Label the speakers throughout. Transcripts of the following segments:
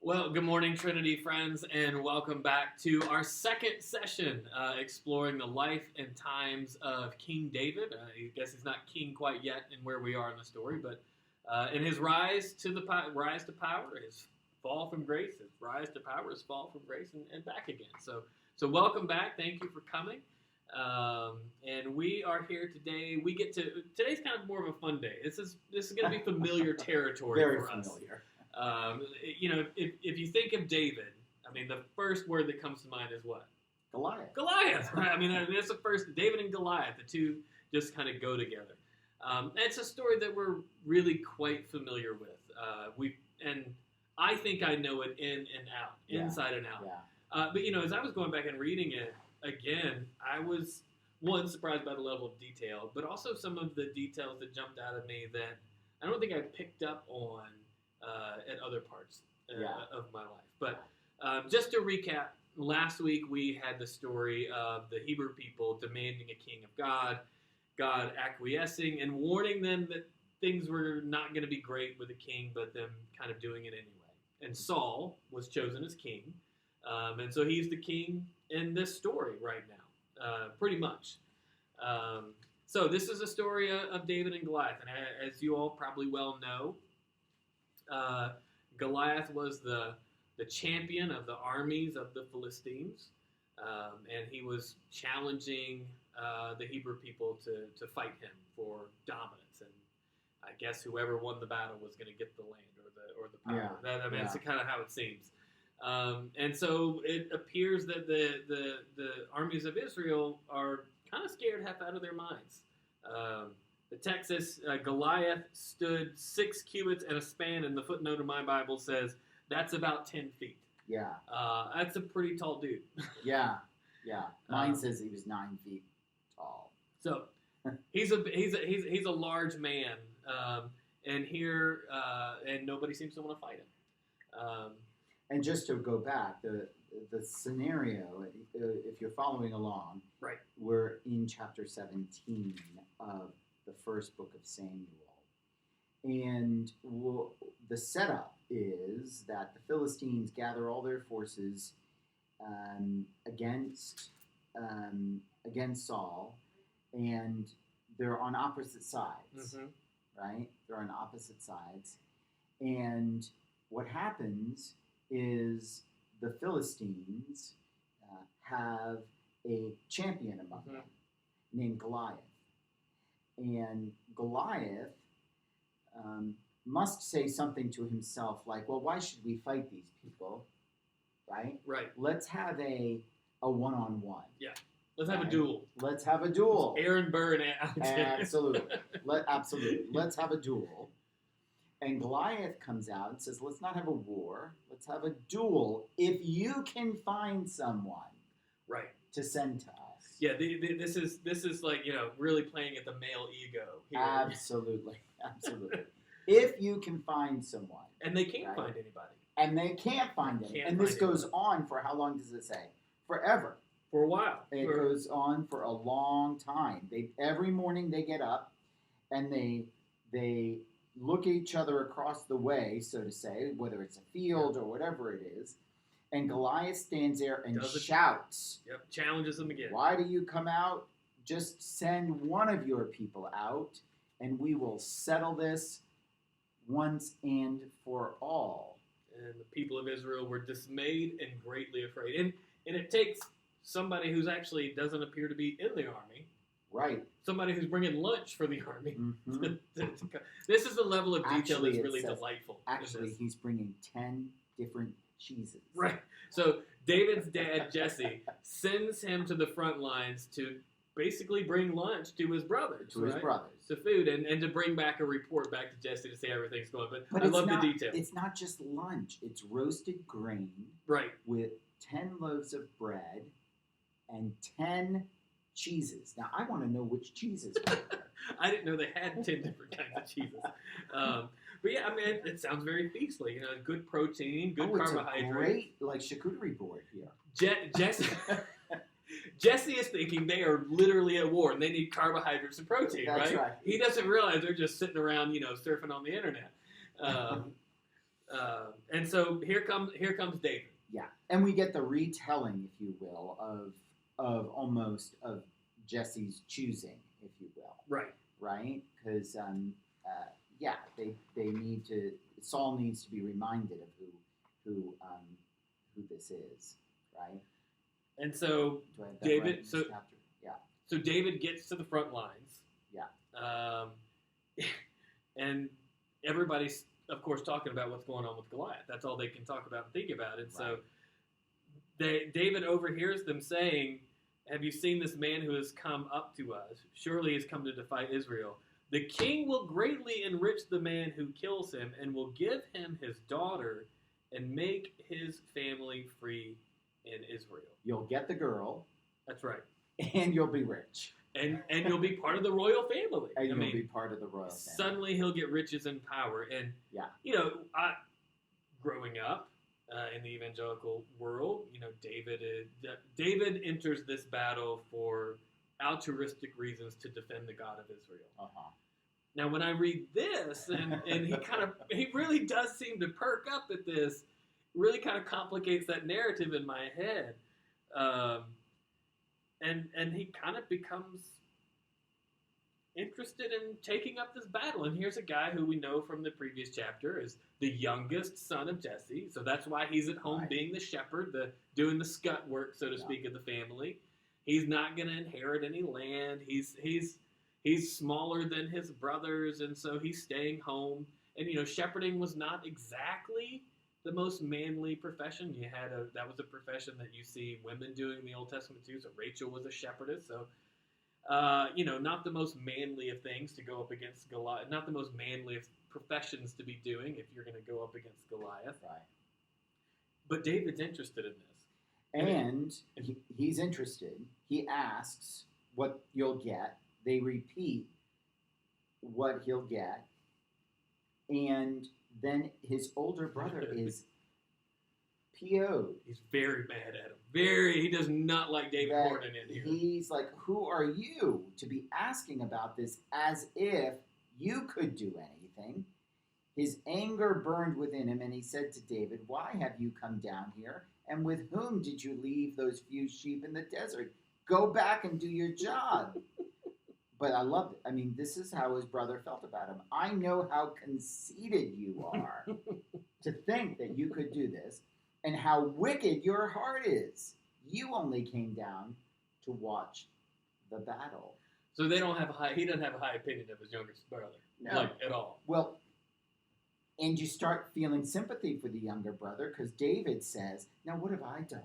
Speaker 1: Well, good morning, Trinity friends, and welcome back to our second session exploring the life and times of King David. I guess he's not king quite yet in where we are in the story, but in his rise to power, his fall from grace, his rise to power, his fall from grace, and back again. So welcome back. Thank you for coming. And we are here today. Today's kind of more of a fun day. This is going to be familiar territory for us. Very familiar. If you think of David, I mean, the first word that comes to mind is what?
Speaker 2: Goliath.
Speaker 1: Goliath, right? I mean, that's the first. David and Goliath, the two just kind of go together. It's a story that we're really quite familiar with. And I think I know it in and out, inside and out.
Speaker 2: Yeah.
Speaker 1: But as I was going back and reading it again, I was one surprised by the level of detail, but also some of the details that jumped out at me that I don't think I picked up on at other parts of my life. But just to recap, last week we had the story of the Hebrew people demanding a king of God, God acquiescing and warning them that things were not going to be great with a king, but them kind of doing it anyway. And Saul was chosen as king, and so he's the king in this story right now, pretty much. So this is a story of David and Goliath, and as you all probably well know, Goliath was the champion of the armies of the Philistines, and he was challenging the Hebrew people to fight him for dominance. And I guess whoever won the battle was going to get the land or the power. That's kind of how it seems. And so it appears that the armies of Israel are kind of scared half out of their minds. The text says Goliath stood 6 cubits and a span, and the footnote in my Bible says that's about 10 feet.
Speaker 2: Yeah.
Speaker 1: That's a pretty tall dude.
Speaker 2: Yeah. Mine says he was 9 feet tall.
Speaker 1: So he's a large man, and nobody seems to want to fight him.
Speaker 2: And just to go back, the scenario, if you're following along,
Speaker 1: right?
Speaker 2: We're in chapter 17 of the first book of Samuel. And the setup is that the Philistines gather all their forces against Saul, and they're on opposite sides, right? They're on opposite sides. And what happens is the Philistines have a champion among them named Goliath. And Goliath must say something to himself like, well, why should we fight these people, right?
Speaker 1: Right.
Speaker 2: Let's have a one-on-one.
Speaker 1: Yeah. Let's have a duel.
Speaker 2: Let's have a duel.
Speaker 1: Aaron Burr and
Speaker 2: Absolutely. Absolutely. Let's have a duel. And Goliath comes out and says, let's not have a war. Let's have a duel if you can find someone to send to us.
Speaker 1: Yeah, this is like, really playing at the male ego here.
Speaker 2: Absolutely. If you can find someone.
Speaker 1: And they can't find anybody.
Speaker 2: And they can't find anybody. And this goes on for how long does it say? Forever.
Speaker 1: For a while.
Speaker 2: It goes on for a long time. Every morning they get up and they look at each other across the way, so to say, whether it's a field or whatever it is, and Goliath stands there and shouts.
Speaker 1: Yep, challenges them again.
Speaker 2: Why do you come out? Just send one of your people out, and we will settle this once and for all.
Speaker 1: And the people of Israel were dismayed and greatly afraid. And it takes somebody who's actually doesn't appear to be in the army.
Speaker 2: Right.
Speaker 1: Somebody who's bringing lunch for the army. This is the level of detail that's really delightful.
Speaker 2: Actually, he's bringing 10 different cheeses.
Speaker 1: Right. So David's dad, Jesse, sends him to the front lines to basically bring lunch to his brothers. To food, and to bring back a report back to Jesse to say everything's going. But I love the detail.
Speaker 2: It's not just lunch. It's roasted grain.
Speaker 1: Right.
Speaker 2: With 10 loaves of bread and 10 cheeses. Now, I want to know which cheeses were there.
Speaker 1: I didn't know they had 10 different kinds of cheeses. But yeah, I mean, it sounds very feastly. Good protein, good carbohydrate.
Speaker 2: It's a great, charcuterie board here.
Speaker 1: Jesse is thinking they are literally at war and they need carbohydrates and protein,
Speaker 2: That's right?
Speaker 1: He doesn't realize they're just sitting around, surfing on the internet. And so here comes David.
Speaker 2: Yeah, and we get the retelling, if you will, of Jesse's choosing, if you will. Right? Because they need to. Saul needs to be reminded of who this is, right?
Speaker 1: And so David, so David gets to the front lines.
Speaker 2: Yeah.
Speaker 1: And everybody's, of course, talking about what's going on with Goliath. That's all they can talk about and think about. And so David overhears them saying, "Have you seen this man who has come up to us? Surely he has come to defy Israel. The king will greatly enrich the man who kills him and will give him his daughter and make his family free in Israel."
Speaker 2: You'll get the girl.
Speaker 1: That's right.
Speaker 2: And you'll be rich.
Speaker 1: And you'll be part of the royal family.
Speaker 2: And you'll be part of the royal family.
Speaker 1: Suddenly he'll get riches and power. And, growing up in the evangelical world, David enters this battle for altruistic reasons to defend the God of Israel.
Speaker 2: Uh-huh.
Speaker 1: Now, when I read this, and he really does seem to perk up at this, really kind of complicates that narrative in my head. And he kind of becomes interested in taking up this battle. And here's a guy who we know from the previous chapter is the youngest son of Jesse. So that's why he's at home being the shepherd, doing the scut work, so to speak, of the family. He's not going to inherit any land. He's smaller than his brothers, and so he's staying home. And, shepherding was not exactly the most manly profession. That was a profession that you see women doing in the Old Testament too. So Rachel was a shepherdess. So, not the most manly of things to go up against Goliath. Not the most manly of professions to be doing if you're going to go up against Goliath.
Speaker 2: Right.
Speaker 1: But David's interested in this.
Speaker 2: And he's interested. He asks what you'll get. They repeat what he'll get. And then his older brother is PO'd.
Speaker 1: He's very mad at him. He does not like David Horton in here.
Speaker 2: He's like, who are you to be asking about this as if you could do anything? His anger burned within him, and he said to David, "Why have you come down here? And with whom did you leave those few sheep in the desert? Go back and do your job." But I loved it. I mean, this is how his brother felt about him. "I know how conceited you are to think that you could do this, and how wicked your heart is. You only came down to watch the battle."
Speaker 1: So he doesn't have a high opinion of his youngest brother.
Speaker 2: No.
Speaker 1: At all.
Speaker 2: Well, and you start feeling sympathy for the younger brother because David says, "Now what have I done?"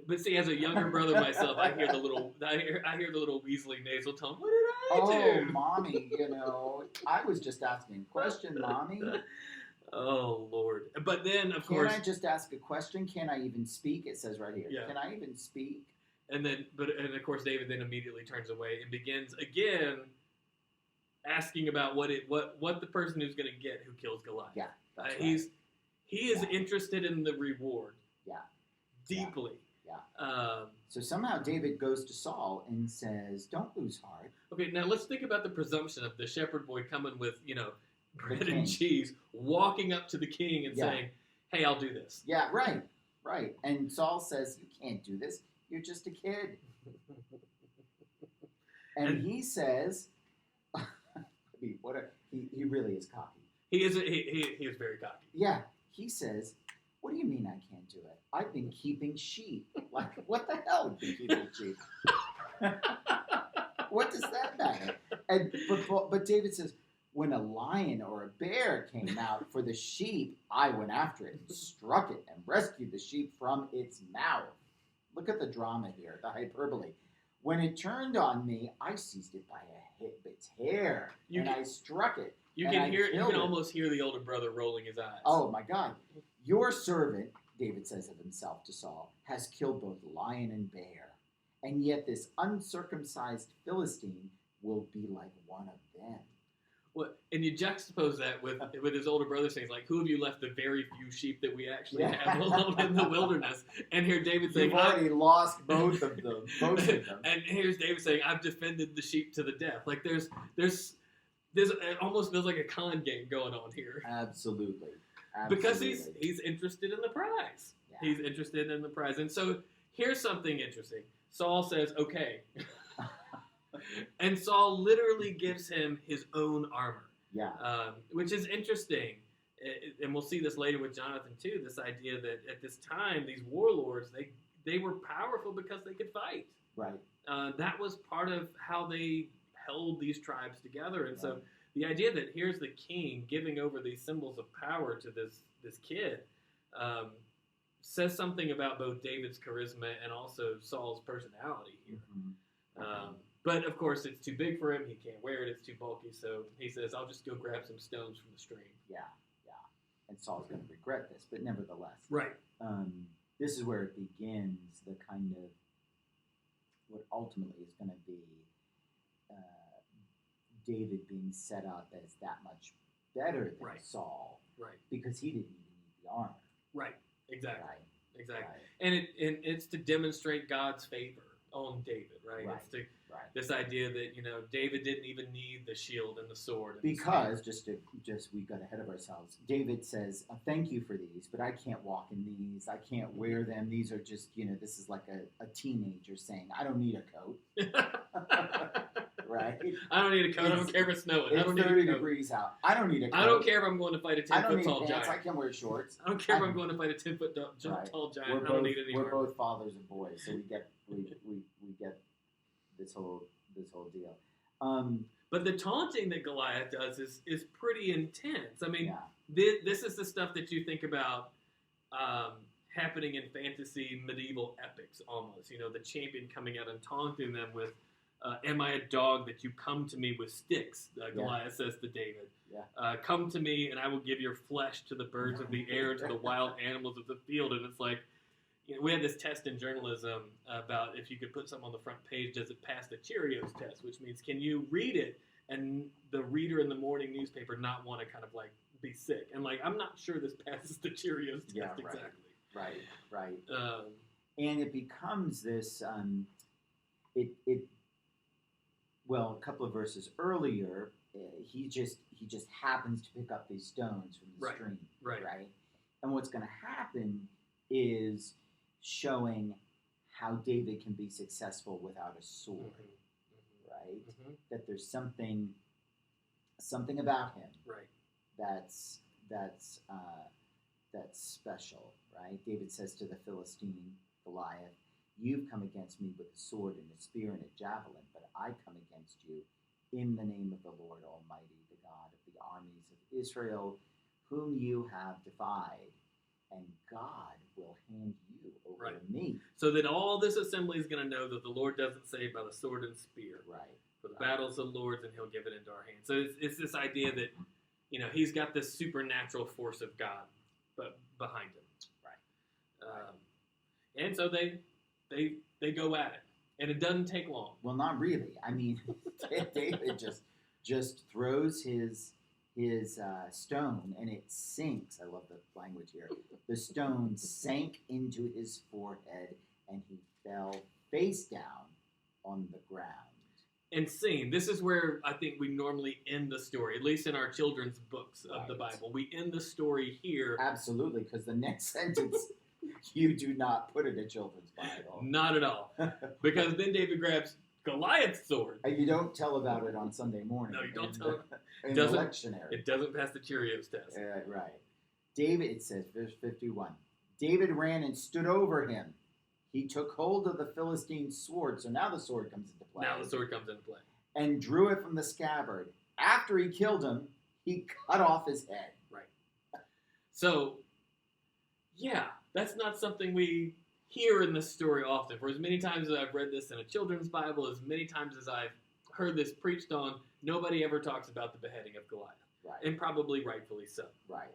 Speaker 1: But see, as a younger brother myself, I hear the little Weasley nasal tone. What did I do?
Speaker 2: Oh, mommy, I was just asking a question, mommy.
Speaker 1: Oh, Lord. But then, of course...
Speaker 2: Can I just ask a question? Can I even speak? It says right here.
Speaker 1: Yeah.
Speaker 2: Can I even speak?
Speaker 1: And of course, David then immediately turns away and begins again asking about what the person who's going to get who kills Goliath.
Speaker 2: Yeah, that's right.
Speaker 1: He is interested in the reward.
Speaker 2: Yeah.
Speaker 1: Deeply.
Speaker 2: Yeah. So somehow David goes to Saul and says, "Don't lose heart."
Speaker 1: Okay, now let's think about the presumption of the shepherd boy coming with, bread and cheese, walking up to the king and saying, "Hey, I'll do this."
Speaker 2: Yeah, right. And Saul says, "You can't do this. You're just a kid." And he says, he really is cocky.
Speaker 1: He is very cocky.
Speaker 2: Yeah, he says, "What do you mean I can't do it? I've been keeping sheep." Like, what the hell have you been keeping sheep? What does that matter? But David says, "When a lion or a bear came out for the sheep, I went after it and struck it and rescued the sheep from its mouth." Look at the drama here, the hyperbole. "When it turned on me, I seized it by its hair, and I struck it." You can
Speaker 1: almost hear the older brother rolling his eyes.
Speaker 2: Oh my God. "Your servant," David says of himself to Saul, "has killed both lion and bear, and yet this uncircumcised Philistine will be like one of them."
Speaker 1: Well, and you juxtapose that with his older brother saying, like, "Who have you left the very few sheep that we actually have alone in the wilderness?" And here David saying,
Speaker 2: "You've already lost both of them.
Speaker 1: And here's David saying, "I've defended the sheep to the death." Like it almost feels like a con game going on here.
Speaker 2: Absolutely.
Speaker 1: Because
Speaker 2: Absolutely.
Speaker 1: he's interested in the prize.
Speaker 2: Yeah.
Speaker 1: He's interested in the prize. And so here's something interesting. Saul says, okay. And Saul literally gives him his own armor.
Speaker 2: Yeah.
Speaker 1: Which is interesting. And we'll see this later with Jonathan too, this idea that at this time, these warlords, they were powerful because they could fight.
Speaker 2: Right.
Speaker 1: That was part of how they held these tribes together. And so
Speaker 2: Right.
Speaker 1: the idea that here's the king giving over these symbols of power to this kid says something about both David's charisma and also Saul's personality here.
Speaker 2: Mm-hmm.
Speaker 1: But of course, it's too big for him. He can't wear it. It's too bulky. So he says, I'll just go grab some stones from the stream.
Speaker 2: Yeah. And Saul's going to regret this, but nevertheless.
Speaker 1: Right.
Speaker 2: This is where it begins, the kind of what ultimately is going to be David being set up as that much better than
Speaker 1: Right.
Speaker 2: Saul.
Speaker 1: Right.
Speaker 2: Because he didn't even need the armor.
Speaker 1: Right. Exactly.
Speaker 2: Right.
Speaker 1: Exactly.
Speaker 2: Right.
Speaker 1: And it's to demonstrate God's favor on David, right?
Speaker 2: Right.
Speaker 1: It's to
Speaker 2: Right.
Speaker 1: this idea that David didn't even need the shield and the sword. And
Speaker 2: Because we got ahead of ourselves. David says, "Thank you for these, but I can't walk in these. I can't wear them. These are just this is like a teenager saying, I don't need a coat." Right?
Speaker 1: I don't need a coat. I don't care if it's snowing. I
Speaker 2: It's
Speaker 1: don't need
Speaker 2: 30
Speaker 1: a coat.
Speaker 2: degrees out. I don't need a coat.
Speaker 1: I don't care if I'm going to fight a
Speaker 2: I don't
Speaker 1: 10-foot
Speaker 2: need
Speaker 1: tall
Speaker 2: pants.
Speaker 1: giant.
Speaker 2: I can wear shorts.
Speaker 1: I don't care if I'm going to fight a 10-foot tall giant. I don't need any
Speaker 2: We're
Speaker 1: armor.
Speaker 2: both fathers of boys, so we get this whole deal.
Speaker 1: But the taunting that Goliath does is pretty intense. I mean,
Speaker 2: Yeah.
Speaker 1: this is the stuff that you think about happening in fantasy medieval epics almost. The champion coming out and taunting them with, am I a dog that you come to me with sticks? Goliath says to David.
Speaker 2: Yeah.
Speaker 1: Come to me and I will give your flesh to the birds of the air, to the wild animals of the field. And it's like, we had this test in journalism about if you could put something on the front page, does it pass the Cheerios test? Which means, can you read it and the reader in the morning newspaper not want to kind of like be sick? And like, I'm not sure this passes the Cheerios test exactly.
Speaker 2: Right. And it becomes this. Well, a couple of verses earlier, he just happens to pick up these stones from the stream. Right. And what's going to happen is showing how David can be successful without a sword, right? Mm-hmm. That there's something about him,
Speaker 1: right?
Speaker 2: That's special, right? David says to the Philistine Goliath, "You've come against me with a sword and a spear and a javelin, but I come against you in the name of the Lord Almighty, the God of the armies of Israel, whom you have defied, and God will hand you over to me."
Speaker 1: So that all this assembly is going to know that the Lord doesn't save by the sword and spear.
Speaker 2: Right.
Speaker 1: For the battle's the Lord's, and He'll give it into our hands. So it's this idea that, He's got this supernatural force of God behind him. Right. And so they go at it. And it doesn't take long.
Speaker 2: Well, not really. I mean, David just throws his stone and it sinks. I love the language here. The stone sank into his forehead and he fell face down on the ground.
Speaker 1: And scene. This is where I think we normally end the story, at least in our children's books of the Bible. We end the story here.
Speaker 2: Absolutely, because the next sentence you do not put in a children's Bible.
Speaker 1: Not at all. Because then David grabs Goliath's sword.
Speaker 2: And you don't tell about it on Sunday morning.
Speaker 1: No, you don't tell
Speaker 2: in the lectionary.
Speaker 1: It doesn't pass the Cheerios test.
Speaker 2: Right. David, it says, verse 51, David ran and stood over him. He took hold of the Philistine's sword. So now the sword comes into play.
Speaker 1: Now the sword comes into play.
Speaker 2: And drew it from the scabbard. After he killed him, he cut off his head.
Speaker 1: Right. So, yeah, that's not something we hear in this story often. For as many times as I've read this in a children's Bible, as many times as I've heard this preached on, nobody ever talks about the beheading of Goliath.
Speaker 2: Right.
Speaker 1: And probably rightfully so.
Speaker 2: Right.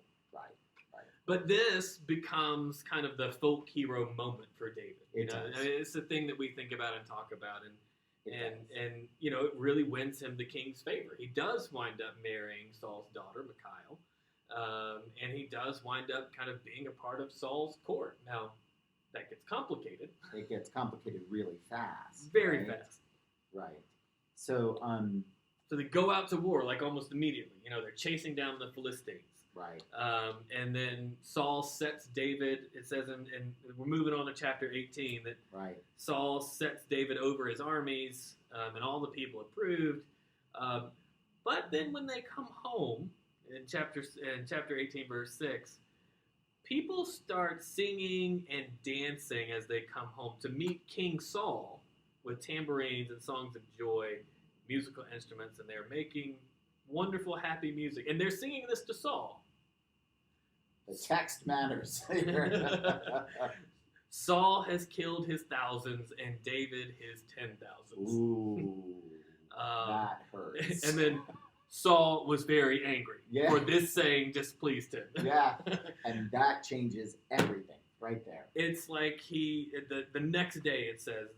Speaker 1: But this becomes kind of the folk hero moment for David. It's the thing that we think about and talk about, and it really wins him the king's favor. He does wind up marrying Saul's daughter, Michal, and he does wind up kind of being a part of Saul's court. Now, that gets complicated.
Speaker 2: It gets complicated really fast.
Speaker 1: Very fast.
Speaker 2: Right. So
Speaker 1: they go out to war like almost immediately. They're chasing down the Philistines.
Speaker 2: Right.
Speaker 1: And then Saul sets David, it says, and we're moving on to chapter 18, that
Speaker 2: Right.
Speaker 1: Saul sets David over his armies, and all the people approved. But then when they come home, in chapter 18, verse 6, people start singing and dancing as they come home to meet King Saul with tambourines and songs of joy, musical instruments, and they're making wonderful, happy music. And they're singing this to Saul.
Speaker 2: The text matters.
Speaker 1: Saul has killed his thousands and David his 10,000s.
Speaker 2: Ooh, that hurts.
Speaker 1: And then Saul was very angry for this saying displeased him.
Speaker 2: Yeah, and that changes everything right there.
Speaker 1: It's like the next day it says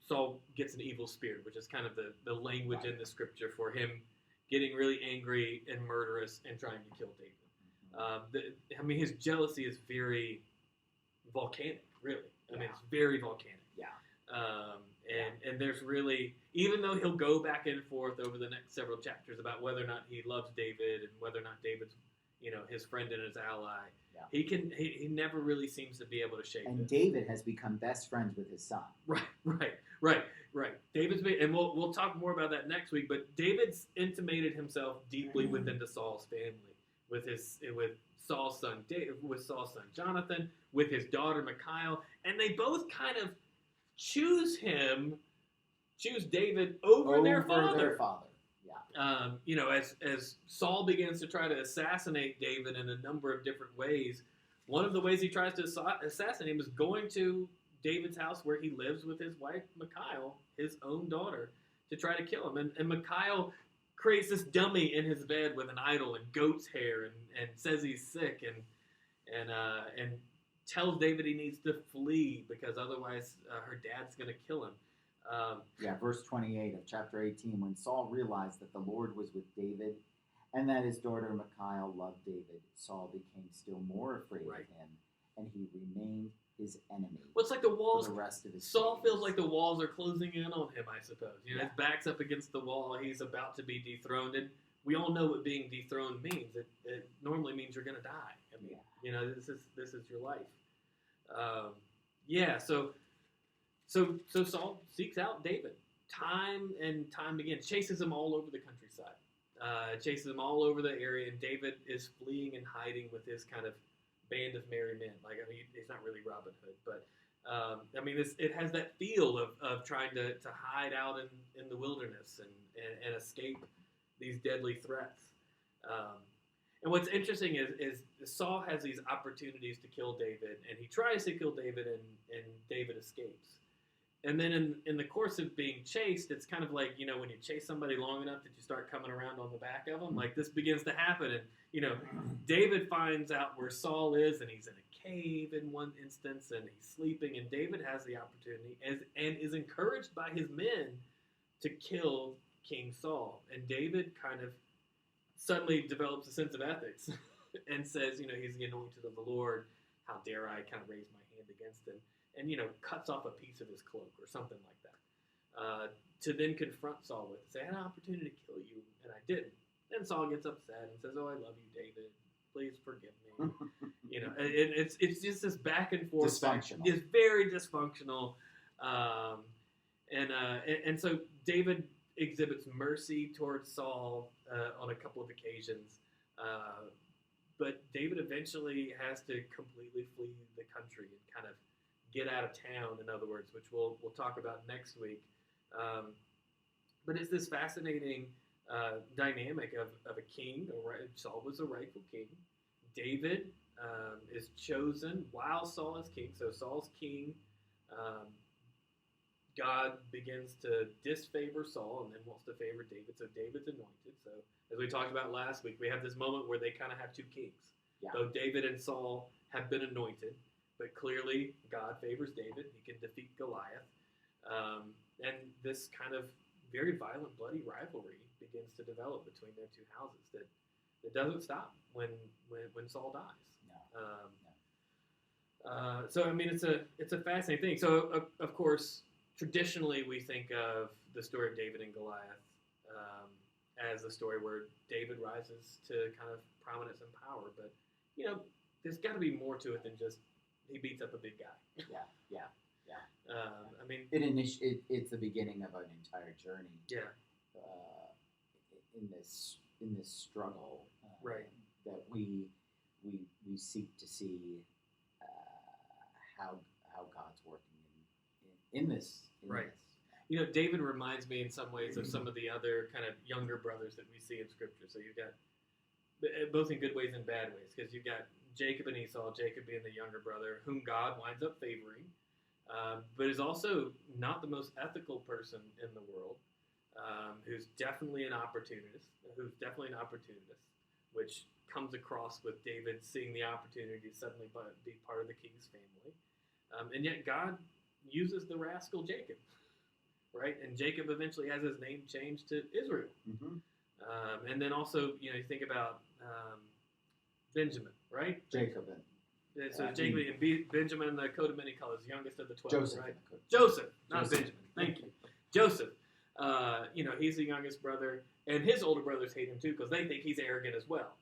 Speaker 1: Saul gets an evil spirit, which is kind of the language in the scripture for him getting really angry and murderous and trying to kill David. His jealousy is very volcanic, really. It's very volcanic.
Speaker 2: Yeah.
Speaker 1: And there's really, even though he'll go back and forth over the next several chapters about whether or not he loves David and whether or not David's, his friend and his ally, he never really seems to be able to shake
Speaker 2: And
Speaker 1: this.
Speaker 2: David has become best friends with his son.
Speaker 1: Right. David's been, and we'll talk more about that next week. But David's intimated himself deeply within Saul's family, with Saul's son Jonathan, with his daughter Michal, and they both kind of choose David over their father. Yeah. As Saul begins to try to assassinate David in a number of different ways, one of the ways he tries to assassinate him is going to David's house where he lives with his wife Michal, his own daughter, to try to kill him. And Michal creates this dummy in his bed with an idol and goat's hair and says he's sick and tells David he needs to flee because otherwise her dad's going to kill him.
Speaker 2: Verse 28 of chapter 18, when Saul realized that the Lord was with David and that his daughter Michal loved David, Saul became still more afraid of him, and he remained his enemy.
Speaker 1: Well, it's like the walls.
Speaker 2: For the rest of his
Speaker 1: Saul
Speaker 2: days.
Speaker 1: feels like the walls are closing in on him, I suppose. His back's up against the wall. He's about to be dethroned, and we all know what being dethroned means. It normally means you're going to die. This is your life. So Saul seeks out David time and time again, chases him all over the countryside, chases him all over the area, and David is fleeing and hiding with his kind of band of merry men. He's not really Robin Hood, but it has that feel of trying to hide out in the wilderness and escape these deadly threats. And what's interesting is Saul has these opportunities to kill David, and he tries to kill David, and David escapes. And then in the course of being chased, it's kind of like, when you chase somebody long enough that you start coming around on the back of them, like this begins to happen. And, David finds out where Saul is, and he's in a cave in one instance, and he's sleeping, and David has the opportunity and is encouraged by his men to kill King Saul. And David kind of suddenly develops a sense of ethics and says, he's the anointed of the Lord. How dare I kind of raise my hand against him? And, cuts off a piece of his cloak or something like that. To then confront Saul with, say, I had an opportunity to kill you, and I didn't. Then Saul gets upset and says, oh, I love you, David. Please forgive me. It's just this back and forth.
Speaker 2: Dysfunctional.
Speaker 1: It's very dysfunctional. And so David exhibits mercy towards Saul on a couple of occasions. But David eventually has to completely flee the country and kind of get out of town, in other words, which we'll talk about next week. But it's this fascinating dynamic of a king. Saul was a rightful king. David is chosen while Saul is king. So Saul's king. God begins to disfavor Saul and then wants to favor David. So David's anointed. So as we talked about last week, we have this moment where they kind of have two kings.
Speaker 2: Yeah.
Speaker 1: Both David and Saul have been anointed, but clearly God favors David. He can defeat Goliath. And this kind of very violent, bloody rivalry begins to develop between their two houses that doesn't stop when Saul dies.
Speaker 2: No.
Speaker 1: So I mean, it's a fascinating thing. So of course, traditionally we think of the story of David and Goliath as the story where David rises to kind of prominence and power. But there's got to be more to it than just he beats up a big guy.
Speaker 2: Yeah.
Speaker 1: I mean,
Speaker 2: It's the beginning of an entire journey.
Speaker 1: Yeah.
Speaker 2: In this struggle,
Speaker 1: Right.
Speaker 2: That we seek to see how God's working in this.
Speaker 1: Right. David reminds me in some ways of some of the other kind of younger brothers that we see in Scripture. So you've got, both in good ways and bad ways, because you've got Jacob and Esau, Jacob being the younger brother, whom God winds up favoring, but is also not the most ethical person in the world, who's definitely an opportunist, which comes across with David seeing the opportunity to suddenly be part of the king's family. And yet God uses the rascal Jacob, right? And Jacob eventually has his name changed to Israel.
Speaker 2: Mm-hmm.
Speaker 1: And then also, you think about Benjamin, right?
Speaker 2: Jacob.
Speaker 1: So Jacob and Benjamin, the coat of many colors, youngest of the 12,
Speaker 2: Joseph,
Speaker 1: right?
Speaker 2: Joseph,
Speaker 1: Not Benjamin. Thank you. Joseph. He's the youngest brother, and his older brothers hate him too because they think he's arrogant as well.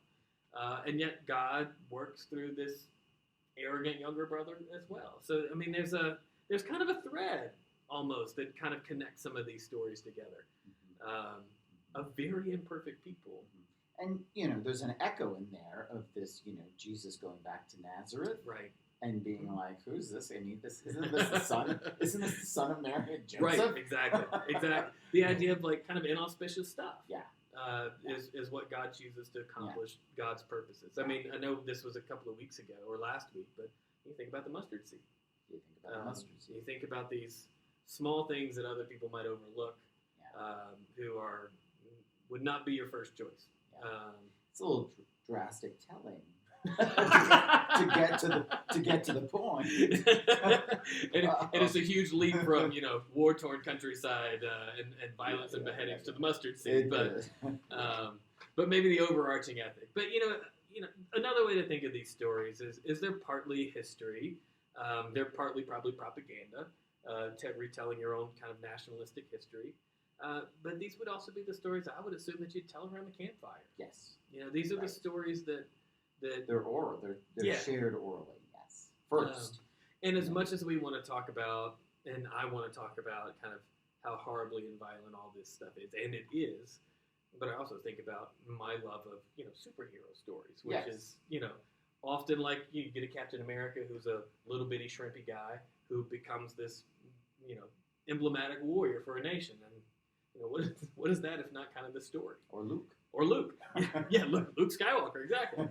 Speaker 1: And yet God works through this arrogant younger brother as well. So I mean, there's kind of a thread almost that kind of connects some of these stories together. Of very imperfect people.
Speaker 2: And there's an echo in there of this, Jesus going back to Nazareth,
Speaker 1: right?
Speaker 2: And being like, "Who's this? Isn't this the son? Isn't this the son of Mary and Joseph?"
Speaker 1: Right, exactly. The idea of like kind of inauspicious stuff.
Speaker 2: Yeah.
Speaker 1: Is what God chooses to accomplish God's purposes. I mean, I know this was a couple of weeks ago or last week, but you think about the mustard seed.
Speaker 2: You
Speaker 1: think about these small things that other people might overlook, who would not be your first choice.
Speaker 2: Yeah. It's a little drastic telling to get to the point.
Speaker 1: and it's a huge leap from war-torn countryside and violence and beheadings to the mustard seed, but maybe the overarching ethic. But another way to think of these stories is they're partly history, they're partly probably propaganda, retelling your own kind of nationalistic history. But these would also be the stories I would assume that you'd tell around the campfire.
Speaker 2: Yes.
Speaker 1: These are the stories that
Speaker 2: they're oral. They're shared orally. Yes. First.
Speaker 1: And as much as we want to talk about, and I want to talk about kind of how horribly and violent all this stuff is, and it is, but I also think about my love of superhero stories, which is often like you get a Captain America who's a little bitty shrimpy guy who becomes this emblematic warrior for a nation. And what is that if not kind of the story?
Speaker 2: Or Luke.
Speaker 1: Luke Skywalker, exactly.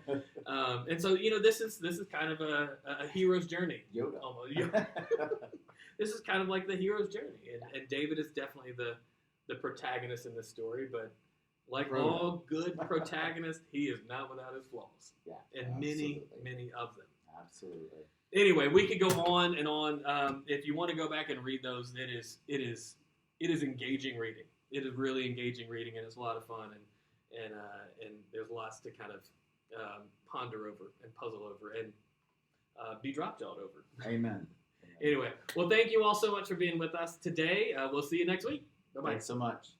Speaker 1: And so this is kind of a hero's journey.
Speaker 2: Yoda.
Speaker 1: Almost. This is kind of like the hero's journey, and David is definitely the protagonist in this story. But like all good protagonists, he is not without his flaws.
Speaker 2: Yeah,
Speaker 1: and
Speaker 2: absolutely.
Speaker 1: many of them.
Speaker 2: Absolutely.
Speaker 1: Anyway, we could go on and on. If you want to go back and read those, it is engaging reading. It is really engaging reading, and it's a lot of fun, and there's lots to kind of ponder over and puzzle over and be drop-jawed over.
Speaker 2: Amen.
Speaker 1: Anyway, well, thank you all so much for being with us today. We'll see you next week. Bye-bye.
Speaker 2: Thanks so much.